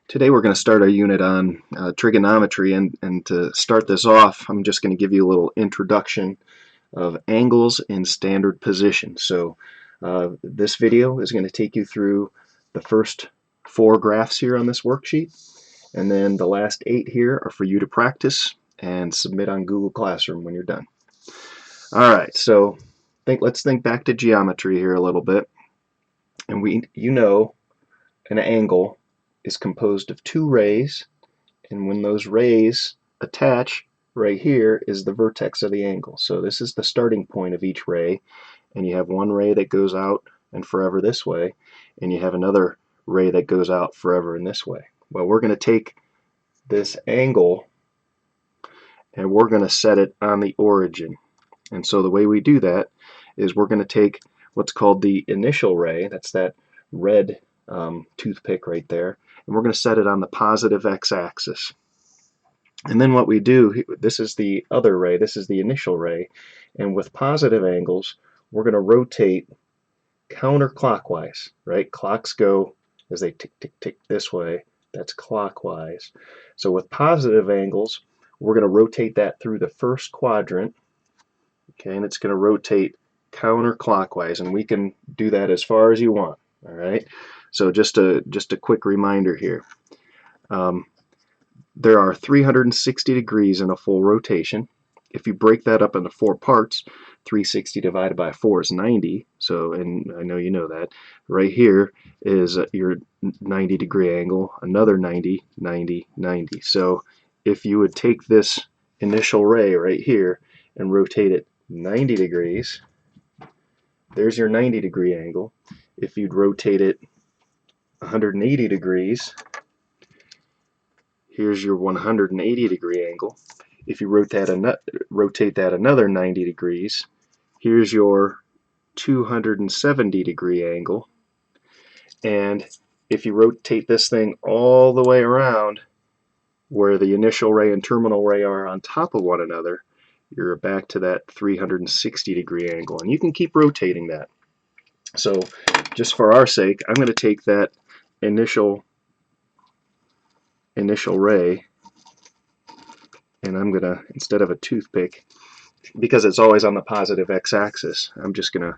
Today we're going to start our unit on trigonometry, and to start this off I'm just going to give you a little introduction of angles in standard position. So this video is going to take you through the first 4 graphs here on this worksheet, and then the last 8 here are for you to practice and submit on Google Classroom when you're done. Alright, so let's think back to geometry here a little bit, and an angle is composed of 2 rays, and when those rays attach, right here is the vertex of the angle. So this is the starting point of each ray, and you have one ray that goes out and forever this way, and you have another ray that goes out forever in this way. Well, we're going to take this angle and we're going to set it on the origin. And so the way we do that is we're going to take what's called the initial ray, that's that red toothpick right there, and we're going to set it on the positive x-axis. And then what we do, this is the other ray, this is the initial ray, and with positive angles we're going to rotate counterclockwise, right? Clocks go as they tick tick tick this way, that's clockwise. So with positive angles we're going to rotate that through the first quadrant, okay, and it's going to rotate counterclockwise, and we can do that as far as you want. All right, so just a quick reminder here. There are 360 degrees in a full rotation. If you break that up into 4 parts, 360 divided by 4 is 90. So, and I know you know that. Right here is your 90 degree angle, another 90, 90, 90. So if you would take this initial ray right here and rotate it 90 degrees, there's your 90 degree angle. If you'd rotate it 180 degrees, here's your 180 degree angle. If you rotate that another 90 degrees, here's your 270 degree angle. And if you rotate this thing all the way around where the initial ray and terminal ray are on top of one another, you're back to that 360 degree angle, and you can keep rotating that. So just for our sake, I'm going to take that initial ray, and I'm going to, instead of a toothpick, because it's always on the positive x-axis, I'm just going to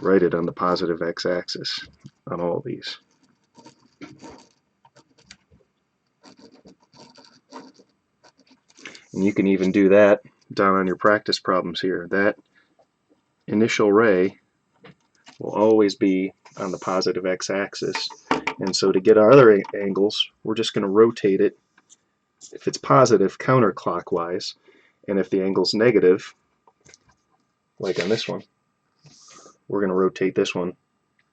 write it on the positive x-axis on all these. And you can even do that down on your practice problems here. That initial ray will always be on the positive x-axis, and so to get our other angles, we're just going to rotate it, if it's positive, counterclockwise, and if the angle's negative, like on this one, we're going to rotate this one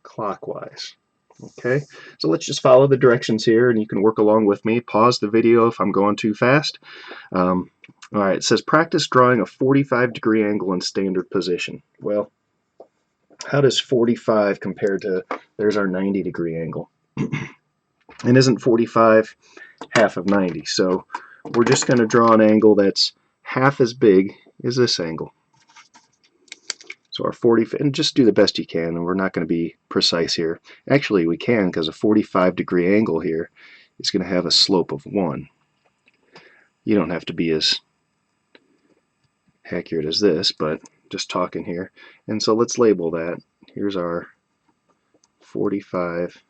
clockwise. Okay, so let's just follow the directions here, and you can work along with me. Pause the video if I'm going too fast. Alright, it says practice drawing a 45 degree angle in standard position. Well, how does 45 compare to, there's our 90 degree angle? And isn't 45 half of 90? So we're just going to draw an angle that's half as big as this angle. So our 40, and just do the best you can, and we're not going to be precise here. Actually we can, because a 45 degree angle here is going to have a slope of 1. You don't have to be as accurate as this, but just talking here. And so let's label that. Here's our 45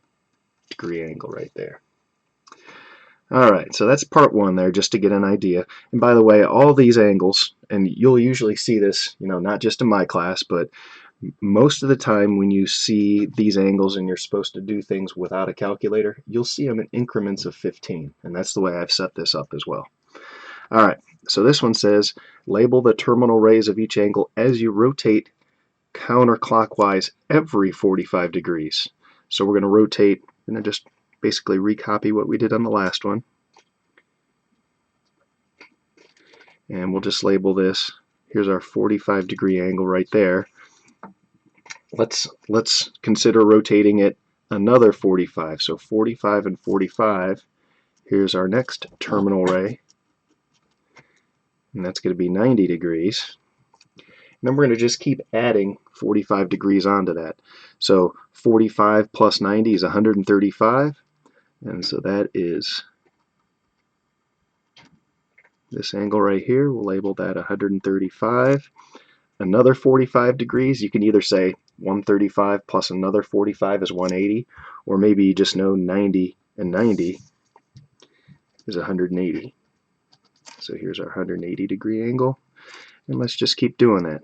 degree angle right there. Alright, so that's part 1 there, just to get an idea. And by the way, all these angles, and you'll usually see this, not just in my class, but most of the time when you see these angles and you're supposed to do things without a calculator, you'll see them in increments of 15, and that's the way I've set this up as well. Alright, so this one says, label the terminal rays of each angle as you rotate counterclockwise every 45 degrees. So we're going to rotate, and just basically recopy what we did on the last one. And we'll just label this, here's our 45 degree angle right there. Let's consider rotating it another 45. So 45 and 45, here's our next terminal ray, and that's going to be 90 degrees. And then we're going to just keep adding 45 degrees onto that. So 45 plus 90 is 135. And so that is this angle right here. We'll label that 135. Another 45 degrees, you can either say 135 plus another 45 is 180, or maybe you just know 90 and 90 is 180. So here's our 180 degree angle, and let's just keep doing that.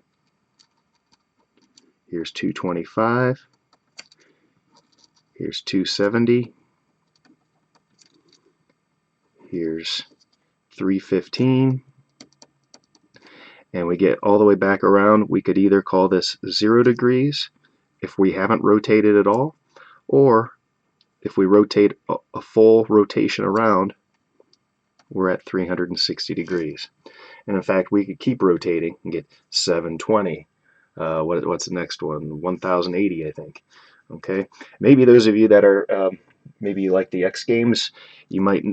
Here's 225, here's 270, here's 315, and we get all the way back around. We could either call this 0 degrees if we haven't rotated at all, or if we rotate a full rotation around, we're at 360 degrees. And in fact, we could keep rotating and get 720. What's the next one? 1080, I think. Okay, maybe those of you that are maybe you like the X Games, you might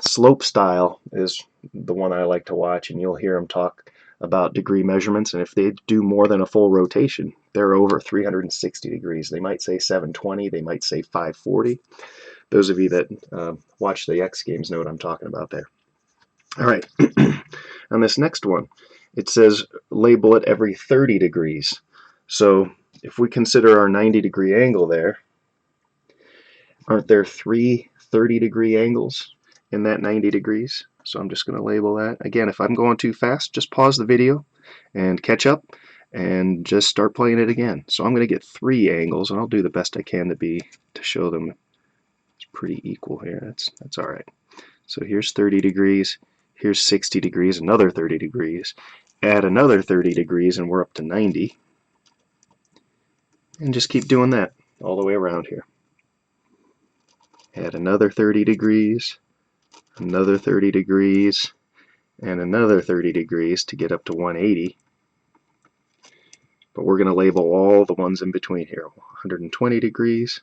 slope style is the one I like to watch, and you'll hear them talk about degree measurements, and if they do more than a full rotation, they're over 360 degrees. They might say 720, they might say 540. Those of you that watch the X Games know what I'm talking about there. All right, on this next one, it says label it every 30 degrees. So if we consider our 90-degree angle there, aren't there 3 30-degree angles in that 90 degrees? So I'm just going to label that. Again, if I'm going too fast, just pause the video and catch up and just start playing it again. So I'm going to get 3 angles, and I'll do the best I can to show them it's pretty equal here. That's all right. So here's 30 degrees, here's 60 degrees, another 30 degrees, add another 30 degrees, and we're up to 90. And just keep doing that all the way around here. Add another 30 degrees, another 30 degrees, and another 30 degrees to get up to 180. But we're going to label all the ones in between here. 120 degrees,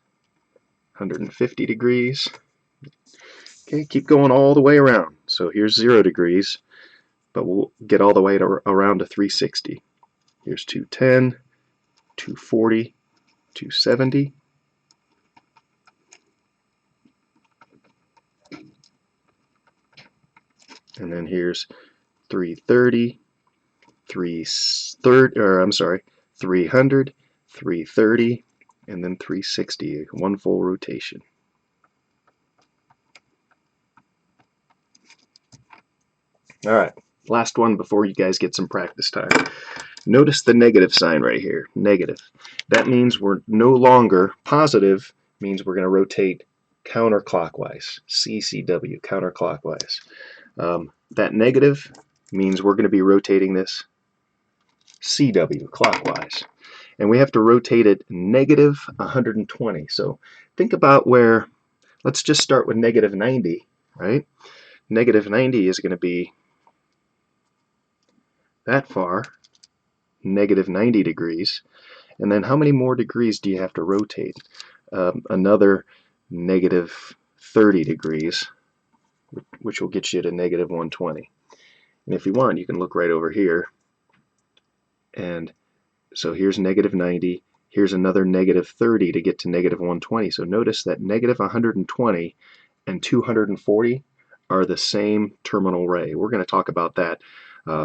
150 degrees. Okay, keep going all the way around. So here's 0 degrees, but we'll get all the way around to 360. Here's 210, 240, 270. And then here's 330, 300, 330, and then 360, one full rotation. All right, last one before you guys get some practice time. Notice the negative sign right here, negative. That means we're no longer positive, means we're going to rotate counterclockwise, CCW, counterclockwise. That negative means we're going to be rotating this CW, clockwise. And we have to rotate it negative 120. So think about where, let's just start with negative 90, right? Negative 90 is going to be that far, negative 90 degrees. And then how many more degrees do you have to rotate? Another negative 30 degrees, which will get you to negative 120. And if you want, you can look right over here. And so here's negative 90. Here's another negative 30 to get to negative 120. So notice that negative 120 and 240 are the same terminal ray. We're going to talk about that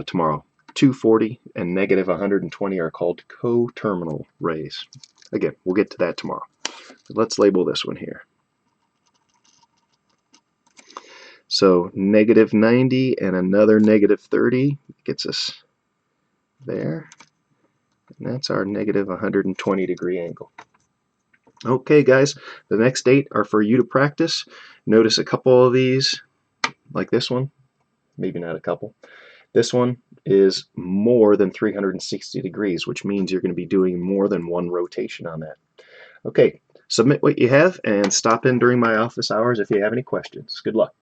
tomorrow. 240 and negative 120 are called coterminal rays. Again, we'll get to that tomorrow. But let's label this one here. So negative 90 and another negative 30 gets us there. And that's our negative 120 degree angle. Okay, guys, the next 8 are for you to practice. Notice a couple of these, like this one, maybe not a couple. This one is more than 360 degrees, which means you're going to be doing more than one rotation on that. Okay, submit what you have and stop in during my office hours if you have any questions. Good luck.